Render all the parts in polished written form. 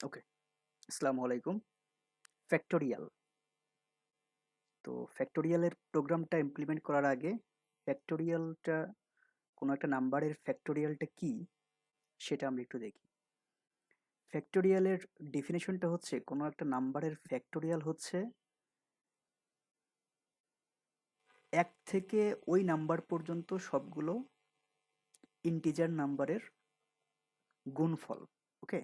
ওকে, আসসালামু আলাইকুম। ফ্যাক্টোরিয়াল। তো ফ্যাক্টোরিয়ালের প্রোগ্রামটা ইমপ্লিমেন্ট করার আগে ফ্যাক্টোরিয়ালটা কোনো একটা নাম্বারের ফ্যাক্টোরিয়ালটা কি সেটা আমরা একটু দেখি। ফ্যাক্টোরিয়ালের ডেফিনেশনটা হচ্ছে কোনো একটা নাম্বারের ফ্যাক্টোরিয়াল হচ্ছে এক থেকে ওই নাম্বার পর্যন্ত সবগুলো ইন্টিজার নাম্বারের গুণফল। ওকে,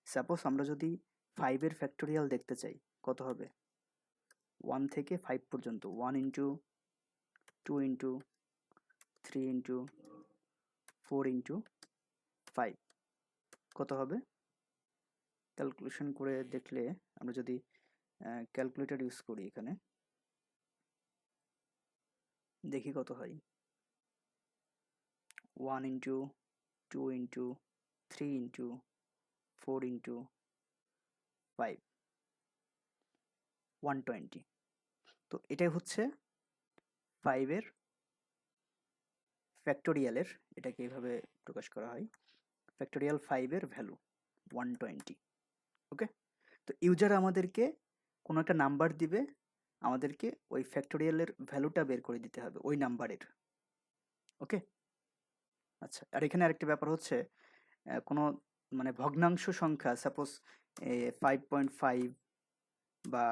সাপোজ আমরা যদি 5-এর ফ্যাক্টোরিয়াল দেখতে চাই, কত হবে? 1 থেকে 5 পর্যন্ত, 1 ইন্টু 2 ইন্টু 3 ইন্টু 4 ইন্টু 5 কত হবে? ক্যালকুলেশন করে দেখলে আমরা যদি ক্যালকুলেটর ইউজ করি, এখানে দেখি কত হয়। 1 ইন্টু 2 ইন্টু 3 ইন্টু 4 ইন্টু 5, 120। তো এটাই হচ্ছে 5-এর ফ্যাক্টোরিয়ালের, এটাকে এইভাবে প্রকাশ করা হয়। Factorial 5-এর value 120। ওকে, তো ইউজার আমাদেরকে কোনো একটা নাম্বার দিবে, আমাদেরকে ওই ফ্যাক্টোরিয়ালের ভ্যালুটা বের করে দিতে হবে ওই নাম্বারের। ওকে, আচ্ছা, আর এখানে আরেকটা ব্যাপার হচ্ছে কোনো মানে ভগ্নাংশ সংখ্যা, সাপোজ 5.5 বা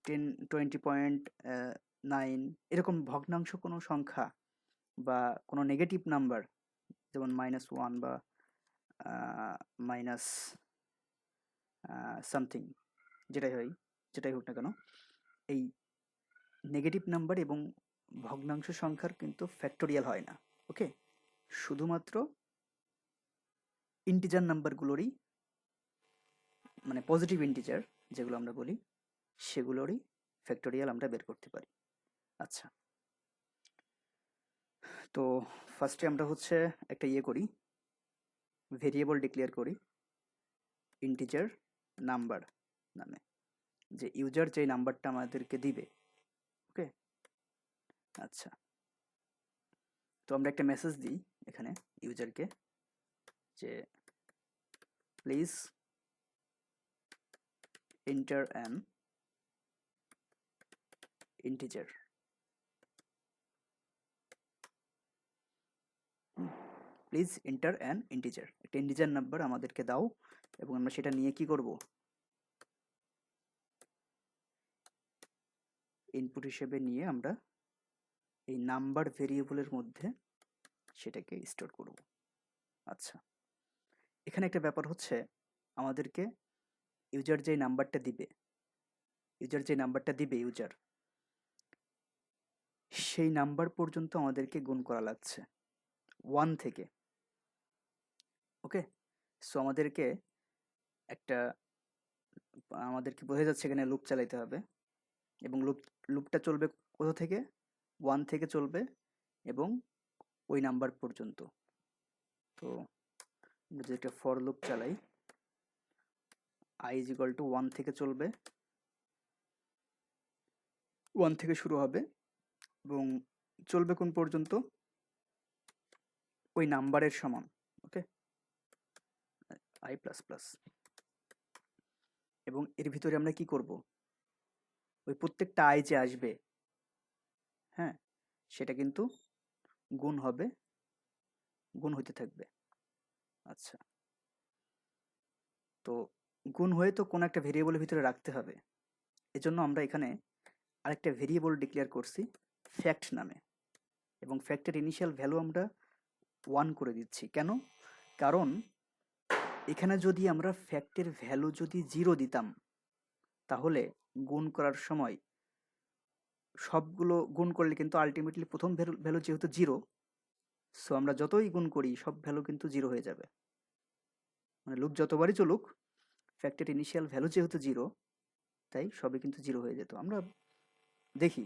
20.9, এরকম ভগ্নাংশ কোনো সংখ্যা বা কোনো নেগেটিভ নাম্বার, যেমন -1 বা মাইনাস সামথিং, যেটাই হোক না কেন, এই নেগেটিভ নাম্বার এবং ভগ্নাংশ সংখ্যার কিন্তু ফ্যাক্টোরিয়াল হয় না। ওকে, শুধুমাত্র ইন্টিজার নাম্বারগুলোরই, মানে পজিটিভ ইন্টিজার যেগুলো আমরা বলি, সেগুলোরই ফ্যাক্টোরিয়াল আমরা বের করতে পারি। আচ্ছা, তো ফার্স্টে আমরা হচ্ছে একটা করি, ভেরিয়েবল ডিক্লেয়ার করি ইন্টিজার নাম্বার নামে, যে ইউজার যেই নাম্বারটা আমাদেরকে দিবে। ওকে, আচ্ছা, তো আমরা একটা মেসেজ দিই এখানে ইউজারকে, যে please enter an integer. Please enter an integer, একটা ইন্টিজার নাম্বার আমাদেরকে দাও, এবং আমরা সেটা নিয়ে কি করব, ইনপুট হিসেবে নিয়ে আমরা এই নাম্বার ভেরিয়েবলের মধ্যে সেটাকে স্টোর করব। আচ্ছা, এখানে একটা ব্যাপার হচ্ছে, আমাদেরকে ইউজার যে নাম্বারটা দিবে ইউজার সেই নাম্বার পর্যন্ত আমাদেরকে গুণ করা লাগছে 1 থেকে। ওকে, সো আমাদেরকে বোঝা যাচ্ছে এখানে লুপ চালাইতে হবে, এবং লুপটা চলবে কোথা থেকে? 1 থেকে চলবে এবং ওই নাম্বার পর্যন্ত। তো আমরা যদি একটা ফর লুপ চালাই, i is equal to 1 থেকে চলবে, 1 থেকে শুরু হবে এবং চলবে কোন পর্যন্ত? ওই নাম্বারের সমান। ওকে, i প্লাস প্লাস, এবং এর ভিতরে আমরা কি করব, ওই প্রত্যেকটা i যে আসবে, হ্যাঁ, সেটা কিন্তু গুণ হবে, গুণ হতে থাকবে। আচ্ছা, তো গুণ হয়ে তো কোনো একটা ভেরিয়েবলের ভিতরে রাখতে হবে, এজন্য আমরা এখানে আরেকটা ভেরিয়েবল ডিক্লেয়ার করছি ফ্যাক্ট নামে, এবং ফ্যাক্টের ইনিশিয়াল ভ্যালু আমরা 1 করে দিচ্ছি। কেন? কারণ এখানে যদি আমরা ফ্যাক্টের ভ্যালু যদি 0 দিতাম, তাহলে গুণ করার সময় সবগুলো গুণ করলে কিন্তু আলটিমেটলি প্রথম ভ্যালু যেহেতু 0, সো আমরা যতই গুণ করি সব ভ্যালু কিন্তু 0 হয়ে যাবে। মানে লুপ যতবারই চলুক, ফ্যাক্টের ইনিশিয়াল ভ্যালু যেহেতু 0, তাই সবই কিন্তু 0 হয়ে যেত। আমরা দেখি,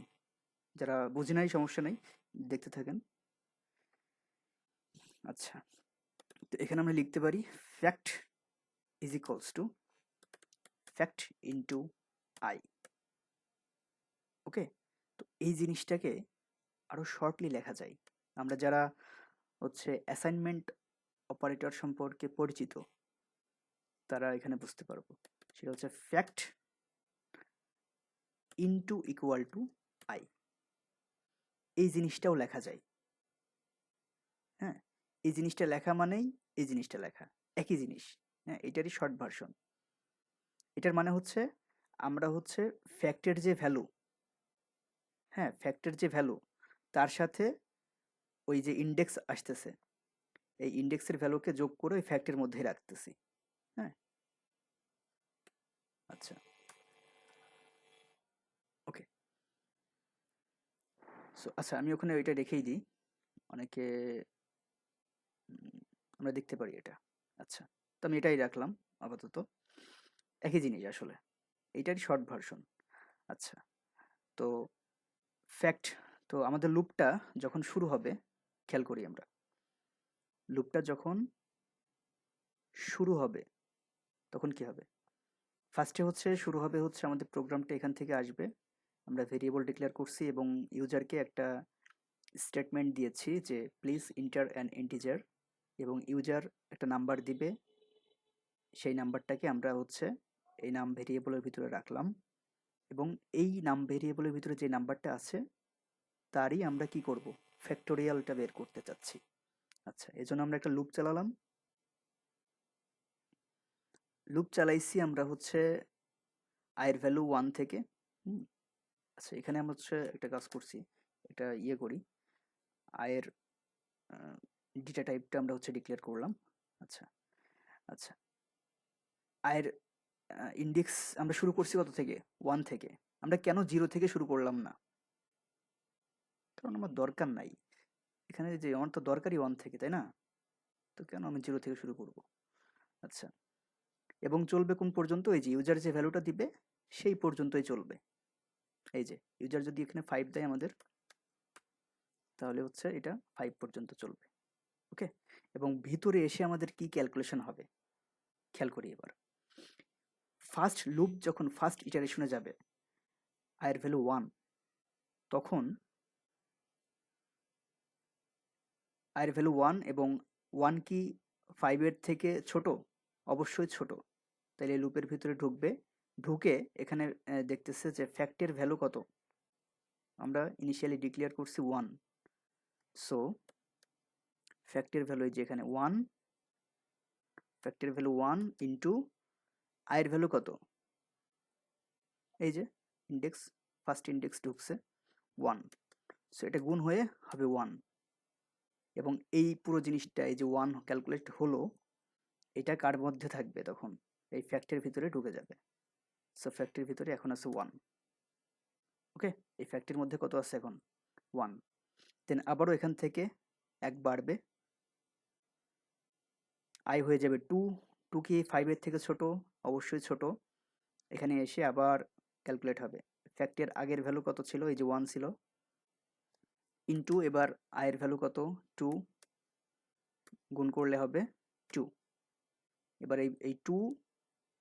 যারা বুঝি নাই সমস্যা নেই, দেখতে থাকেন। আচ্ছা, তো এখানে আমরা লিখতে পারি fact is equals to fact into I. Okay, তো এই জিনিসটাকে আরো শর্টলি লেখা যায়। আমরা যারা হচ্ছে অ্যাসাইনমেন্ট অপারেটর সম্পর্কে পরিচিত, তারা এখানে বুঝতে পারবো। সেটা হচ্ছে fact into equal to I. এই জিনিসটাও লেখা যায়। হ্যাঁ, এই জিনিসটা লেখা মানেই এই জিনিসটা লেখা, একই জিনিস। হ্যাঁ, এটারই শর্ট ভার্সন। এটার মানে হচ্ছে আমরা হচ্ছে ফ্যাক্টের যে ভ্যালু, হ্যাঁ ফ্যাক্টের যে ভ্যালু, তার সাথে ওই যে ইন্ডেক্স আসতেছে, এই ইন্ডেক্সের ভ্যালুকে যোগ করে ওই ফ্যাক্টের মধ্যেই রাখতেছি। হ্যাঁ, আচ্ছা, ওকে। সো আচ্ছা, আমি ওখানে ওইটা রেখেই দিই, অনেকে আমরা দেখতে পারি এটা। আচ্ছা, তো আমি এটাই রাখলাম আপাতত, একই জিনিস আসলে, এইটারই শর্ট ভার্সন। আচ্ছা, তো ফ্যাক্ট, তো আমাদের লুপটা যখন শুরু হবে, খেয়াল করি আমরা, লুপটা যখন শুরু হবে তখন কি হবে? ফার্স্টে হচ্ছে শুরু হবে হচ্ছে আমাদের প্রোগ্রামটা এখান থেকে আসবে, আমরা ভেরিয়েবল ডিক্লেয়ার করছি এবং ইউজারকে একটা স্টেটমেন্ট দিয়েছি যে প্লিজ ইন্টার অ্যান ইন্টিজার, এবং ইউজার একটা নাম্বার দিবে, সেই নাম্বারটাকে আমরা হচ্ছে এই নাম ভেরিয়েবলের ভিতরে রাখলাম, এবং এই নাম ভেরিয়েবলের ভিতরে যে নাম্বারটা আছে তারই আমরা কি করব, ফ্যাক্টোরিয়ালটা বের করতে চাচ্ছি। আচ্ছা, এজন্য আমরা একটা লুপ চালালাম, লুপ চালাইছি আমরা হচ্ছে আয়ের ভ্যালু 1 থেকে। আচ্ছা, এখানে আমরা হচ্ছে একটা কাজ করছি, এটা ইয়ে করি, আয়ের ডেটা টাইপটা আমরা হচ্ছে ডিক্লেয়ার করলাম। আচ্ছা, আচ্ছা, আয়ের ইন্ডেক্স আমরা শুরু করছি কত থেকে? 1 থেকে। আমরা কেন 0 থেকে শুরু করলাম না? কারণ আমার দরকার নাই, এখানে যে আমার তো দরকারই 1 থেকে, তাই না? তো কেন আমি 0 থেকে শুরু করব? আচ্ছা, এবং চলবে কোন পর্যন্ত? এই যে ইউজার যে ভ্যালুটা দিবে সেই পর্যন্তই চলবে। এই যে ইউজার যদি এখানে 5 দেয় আমাদের, তাহলে হচ্ছে এটা 5 পর্যন্ত চলবে। ওকে, এবং ভিতরে এসে আমাদের কি ক্যালকুলেশন হবে খেয়াল করি এবার। ফার্স্ট লুপ যখন ফার্স্ট ইটারেশনে যাবে, আয়ের ভ্যালু 1, তখন আয়ের ভ্যালু 1 এবং 1 কি 5 এর থেকে ছোট? অবশ্যই ছোট। তাইলে লুপের ভিতরে ঢুকবে, ঢুকে এখানে দেখতেছে যে ফ্যাক্টের ভ্যালু কত, আমরা ইনিশিয়ালি ডিক্লেয়ার করছি 1, সো ফ্যাক্টের ভ্যালু এই যে এখানে 1, ফ্যাক্টের ভ্যালু 1 ইন্টু আয়ের ভ্যালু কত, এই যে ইন্ডেক্স, ফার্স্ট ইন্ডেক্স ঢুকছে 1, সো এটা গুণ হয়ে হবে 1, এবং এই পুরো জিনিসটা এই যে 1 ক্যালকুলেট হলো, এটা কার মধ্যে থাকবে তখন? এই ফ্যাক্টের ভিতরে ঢুকে যাবে। সো ফ্যাক্টরির ভিতরে এখন আছে 1। ওকে, এই ফ্যাক্টরির মধ্যে কত আছে এখন? 1। দেন আবারও এখান থেকে 1 বাড়বে, আই হয়ে যাবে 2। 2 কি 5 এর থেকে ছোট? অবশ্যই ছোট। এখানে এসে আবার ক্যালকুলেট হবে, ফ্যাক্টের আগের ভ্যালু কত ছিল? এই যে 1 ছিল, ইনটু এবার আয়ের ভ্যালু কত? 2, গুণ করলে হবে 2। এবার এই 2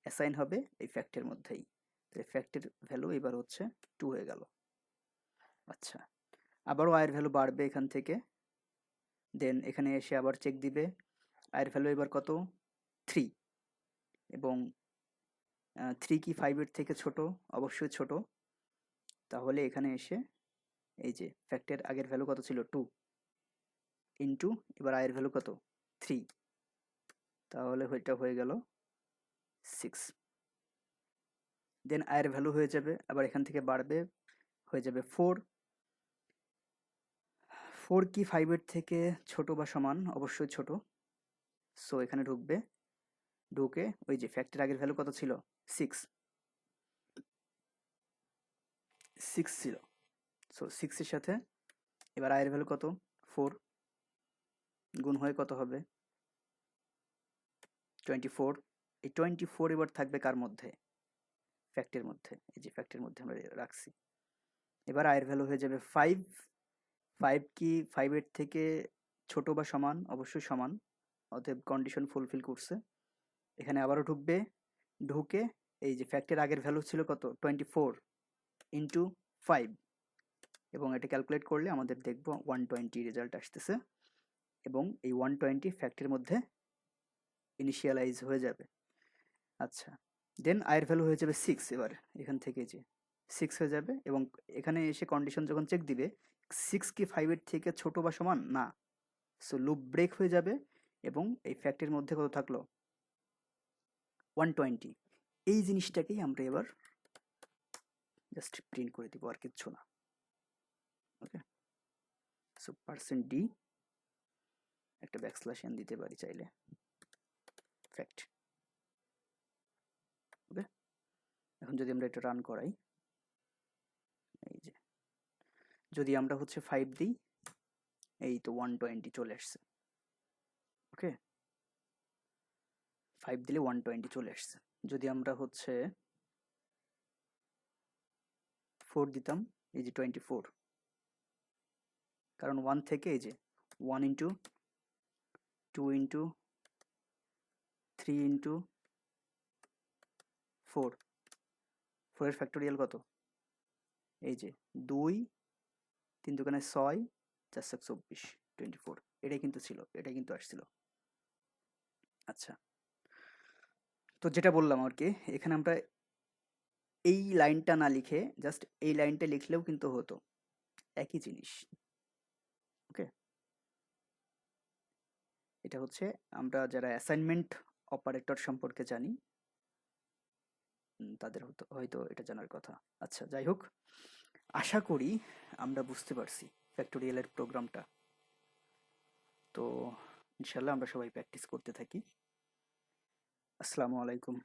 অ্যাসাইন হবে এই ফ্যাক্টের মধ্যেই, তাহলে ফ্যাক্টের ভ্যালু এবার হচ্ছে 2 হয়ে গেল। আচ্ছা, আবারও আয়ের ভ্যালু বাড়বে এখান থেকে, দেন এখানে এসে আবার চেক দিবে, আয়ের ভ্যালু এবার কত? 3, এবং 3 কি 5 এর থেকে ছোট? অবশ্যই ছোট। তাহলে এখানে এসে এই যে ফ্যাক্টের আগের ভ্যালু কত ছিল? 2, ইনটু এবার আয়ের ভ্যালু কত? 3, তাহলে এটা হয়ে গেল 6। দেন আয়ের ভ্যালু হয়ে যাবে, আবার এখান থেকে বাড়বে, হয়ে যাবে 4। 4 কি 5 এর থেকে ছোট বা সমান? অবশ্যই ছোট। সো এখানে ঢুকবে, ঢুকে ওই যে ফ্যাক্টের আগের ভ্যালু কত ছিল? 6, 6 ছিল। সো 6 এর সাথে এবার আয়ের ভ্যালু কত? 4, গুণ হয়ে কত হবে? 24। এই 24 এবার থাকবে কার মধ্যে? ফ্যাক্টের মধ্যে। এই যে ফ্যাক্টের মধ্যে আমরা রাখছি। এবার আয়ের ভ্যালু হয়ে যাবে 5। 5 কি 5 এর থেকে ছোট বা সমান? অবশ্যই সমান, অতএব কন্ডিশন ফুলফিল করছে। এখানে আবারও ঢুকবে, ঢুকে এই যে ফ্যাক্টের আগের ভ্যালু ছিল কত? 24 ইন্টু 5, এবং এটা ক্যালকুলেট করলে আমাদের দেখব 120 রেজাল্ট আসতেছে, এবং এই 120 ফ্যাক্টের মধ্যে ইনিশিয়ালাইজ হয়ে যাবে। আচ্ছা, দেন আয়ের ভ্যালু হয়ে যাবে 6। এবার এখান থেকে যে 6 হয়ে যাবে, এবং এখানে এসে কন্ডিশন যখন চেক দিবে 6 কি 5-এর থেকে ছোট বা সমান না, সো লুপ ব্রেক হয়ে যাবে এবং এই ফ্যাক্টের মধ্যে কত থাকলো 120। এই জিনিসটাকেই আমরা এবার জাস্ট প্রিন্ট করে দিব, আর কিচ্ছু না। ওকে, সো %d একটা ব্যাকস্ল্যাশ n দিতে পারি চাইলে, ফ্যাক্ট। ওকে, এখন যদি আমরা এটা রান করাই, এই যে যদি আমরা হচ্ছে 5 দিই, এই তো 120 চলে আসছে। ওকে, 5 দিলে 120 চলে আসছে। যদি আমরা হচ্ছে 4 দিতাম, এই যে 24, কারণ 1 থেকে এই যে 1 ইন্টু 2 ইন্টু 3 ইন্টু 4, 4-এর ফ্যাক্টোরিয়াল কত, এই যে 2, 3 দুগুণে 6, 4 7 24, 24, এটাই কিন্তু ছিল, এটাই কিন্তু আসছিল। আচ্ছা, তো যেটা বললাম আর কি, এখানে আমরা এই লাইনটা না লিখে জাস্ট এই লাইনটা লিখলেও কিন্তু হতো, একই জিনিস। ওকে, এটা হচ্ছে আমরা যারা অ্যাসাইনমেন্ট অপারেটর সম্পর্কে জানি তাদের হয়তো এটা জানার কথা। আচ্ছা, যাই হোক, আশা করি আমরা বুঝতে পারছি ফ্যাক্টোরিয়ালের প্রোগ্রামটা। তো ইনশাল্লাহ আমরা সবাই প্র্যাকটিস করতে থাকি। আসসালামু আলাইকুম।